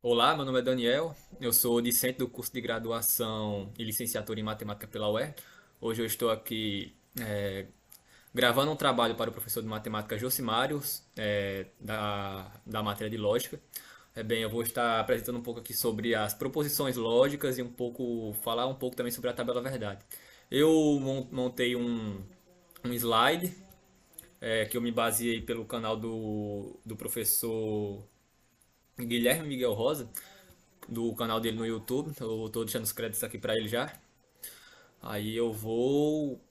Olá, meu nome é Daniel, eu sou discente do curso de graduação e licenciatura em matemática pela UER. Hoje eu estou aqui gravando um trabalho para o professor de matemática Josimário, da matéria de lógica. Bem, eu vou estar apresentando um pouco aqui sobre as proposições lógicas e falar um pouco também sobre a tabela verdade. Eu montei um slide que eu me baseei pelo canal do professor Guilherme Miguel Rosa, do canal dele no YouTube. Eu tô deixando os créditos aqui para ele já. Aí eu vou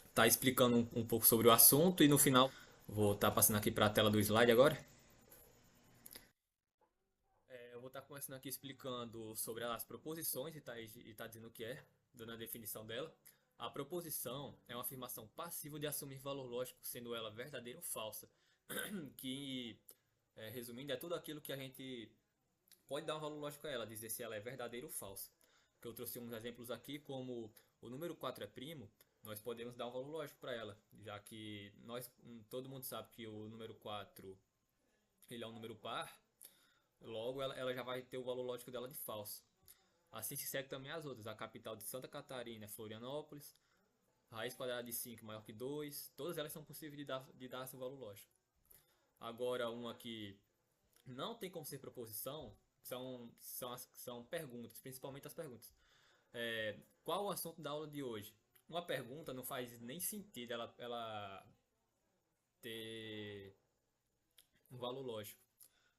estar explicando um pouco sobre o assunto e no final vou estar passando aqui para a tela do slide agora. Eu vou estar começando aqui explicando sobre as proposições e tá dizendo o que é, dando a definição dela. A proposição é uma afirmação passiva de assumir valor lógico, sendo ela verdadeira ou falsa, que, resumindo, é tudo aquilo que a gente pode dar um valor lógico a ela, dizer se ela é verdadeira ou falsa. Que eu trouxe uns exemplos aqui, como o número 4 é primo, nós podemos dar um valor lógico para ela, já que todo mundo sabe que o número 4 ele é um número par, logo ela já vai ter o valor lógico dela de falso. Assim se segue também as outras, a capital de Santa Catarina é Florianópolis, raiz quadrada de 5 maior que 2, todas elas são possíveis de dar seu valor lógico. Agora, uma que não tem como ser proposição são perguntas, principalmente as perguntas. Qual o assunto da aula de hoje? Uma pergunta não faz nem sentido ela ter um valor lógico.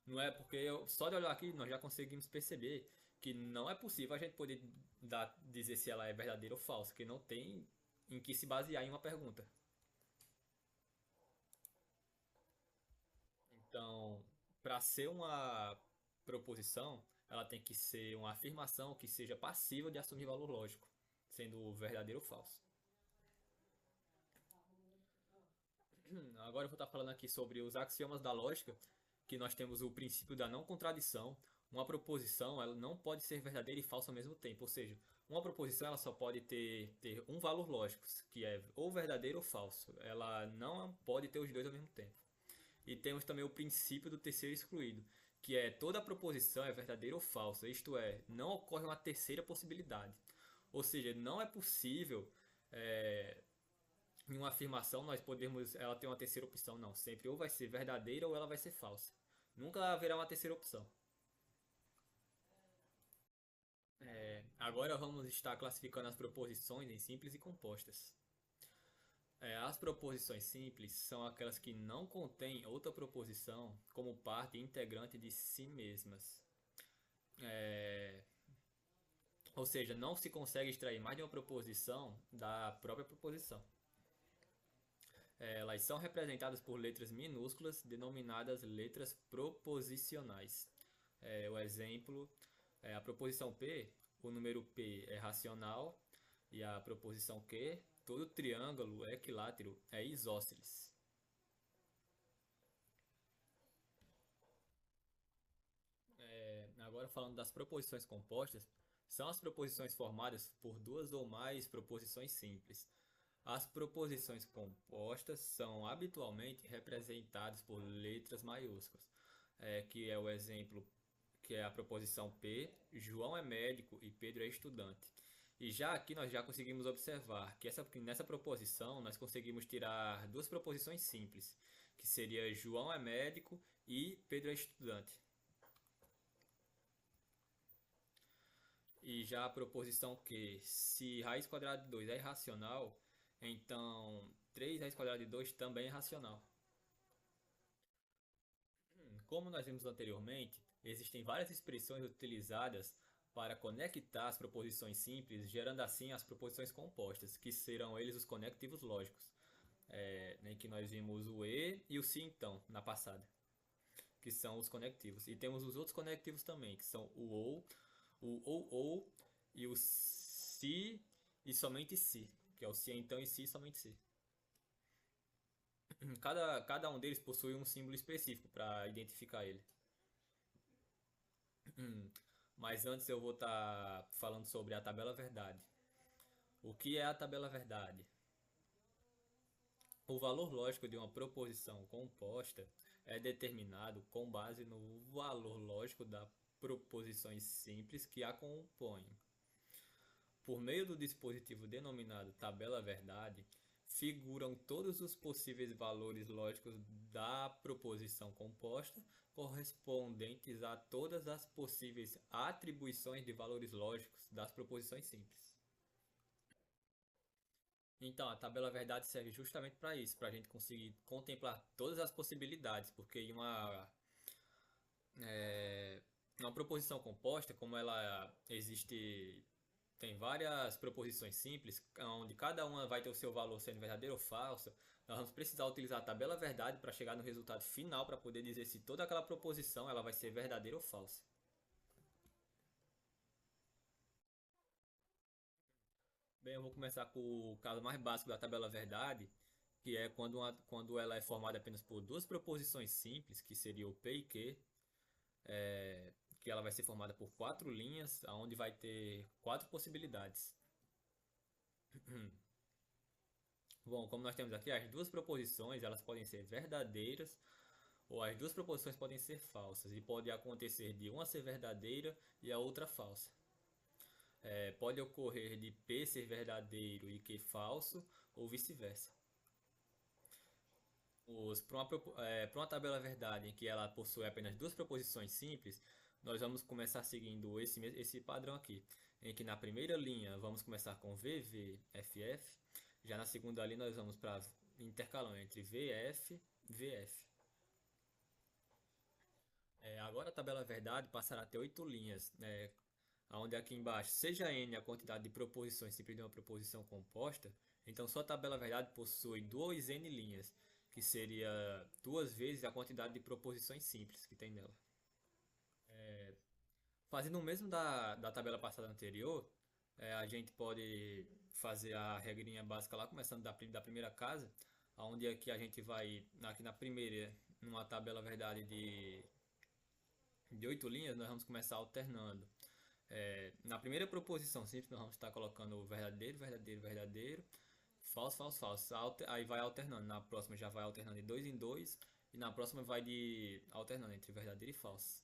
Não é porque só de olhar aqui nós já conseguimos perceber que não é possível a gente poder dizer se ela é verdadeira ou falsa, que não tem em que se basear em uma pergunta. Então, para ser uma proposição, ela tem que ser uma afirmação que seja passiva de assumir valor lógico, sendo verdadeiro ou falso. Agora eu vou estar falando aqui sobre os axiomas da lógica, que nós temos o princípio da não contradição. Uma proposição ela não pode ser verdadeira e falsa ao mesmo tempo, ou seja, uma proposição ela só pode ter um valor lógico, que é ou verdadeiro ou falso. Ela não pode ter os dois ao mesmo tempo. E temos também o princípio do terceiro excluído, que é toda proposição é verdadeira ou falsa, isto é, não ocorre uma terceira possibilidade. Ou seja, não é possível é, em uma afirmação nós podemos ela ter uma terceira opção, não. Sempre ou vai ser verdadeira ou ela vai ser falsa. Nunca haverá uma terceira opção. Agora vamos estar classificando as proposições em simples e compostas. As proposições simples são aquelas que não contêm outra proposição como parte integrante de si mesmas. É, ou seja, não se consegue extrair mais de uma proposição da própria proposição. Elas são representadas por letras minúsculas denominadas letras proposicionais. O exemplo é a proposição P, o número P é racional e a proposição Q, todo triângulo equilátero é isósceles. Agora falando das proposições compostas, são as proposições formadas por duas ou mais proposições simples. As proposições compostas são habitualmente representadas por letras maiúsculas, que é o exemplo que é a proposição P, João é médico e Pedro é estudante. E já aqui nós já conseguimos observar que nessa proposição nós conseguimos tirar duas proposições simples, que seria João é médico e Pedro é estudante. E já a proposição que se raiz quadrada de 2 é irracional, então 3 raiz quadrada de 2 também é racional. Como nós vimos anteriormente, existem várias expressões utilizadas para conectar as proposições simples, gerando assim as proposições compostas, que serão eles os conectivos lógicos, em que nós vimos o e o se então na passada, que são os conectivos. E temos os outros conectivos também, que são o ou e o se e somente se, que é o se então e se e somente se. Cada um deles possui um símbolo específico para identificar ele. Mas antes eu vou estar falando sobre a tabela verdade. O que é a tabela verdade? O valor lógico de uma proposição composta é determinado com base no valor lógico da proposições simples que a compõem. Por meio do dispositivo denominado tabela verdade, figuram todos os possíveis valores lógicos da proposição composta, correspondentes a todas as possíveis atribuições de valores lógicos das proposições simples. Então, a tabela verdade serve justamente para isso, para a gente conseguir contemplar todas as possibilidades, porque em uma proposição composta, como ela existe, tem várias proposições simples, onde cada uma vai ter o seu valor sendo verdadeiro ou falso, nós vamos precisar utilizar a tabela verdade para chegar no resultado final, para poder dizer se toda aquela proposição ela vai ser verdadeira ou falsa. Bem, eu vou começar com o caso mais básico da tabela verdade, que é quando ela é formada apenas por duas proposições simples, que seria o P e Q, que ela vai ser formada por quatro linhas, onde vai ter quatro possibilidades. Bom, como nós temos aqui, as duas proposições elas podem ser verdadeiras ou as duas proposições podem ser falsas e pode acontecer de uma ser verdadeira e a outra falsa. Pode ocorrer de P ser verdadeiro e Q falso ou vice-versa. Para uma tabela verdade em que ela possui apenas duas proposições simples, nós vamos começar seguindo esse padrão aqui, em que na primeira linha vamos começar com VV, FF, já na segunda linha nós vamos para intercalando entre VF e VF. Agora a tabela verdade passará a ter 8 linhas, onde aqui embaixo, seja n a quantidade de proposições simples de uma proposição composta, então sua tabela verdade possui 2n linhas, que seria duas vezes a quantidade de proposições simples que tem nela. Fazendo o mesmo da tabela passada anterior, a gente pode fazer a regrinha básica lá, começando da primeira casa, onde aqui a gente vai, aqui na primeira, numa tabela verdade de 8 linhas, nós vamos começar alternando. Na primeira proposição simples, nós vamos estar colocando verdadeiro, verdadeiro, verdadeiro, falso, falso, falso. Aí vai alternando. Na próxima já vai alternando de 2 em 2. E na próxima vai alternando entre verdadeiro e falso.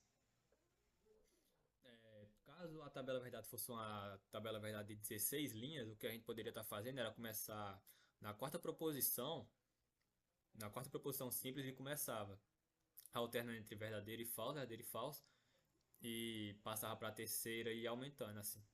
Caso a tabela verdade fosse uma tabela verdade de 16 linhas, o que a gente poderia estar fazendo era começar na quarta proposição simples e começava alternando entre verdadeiro e falso, e passava para a terceira e aumentando assim.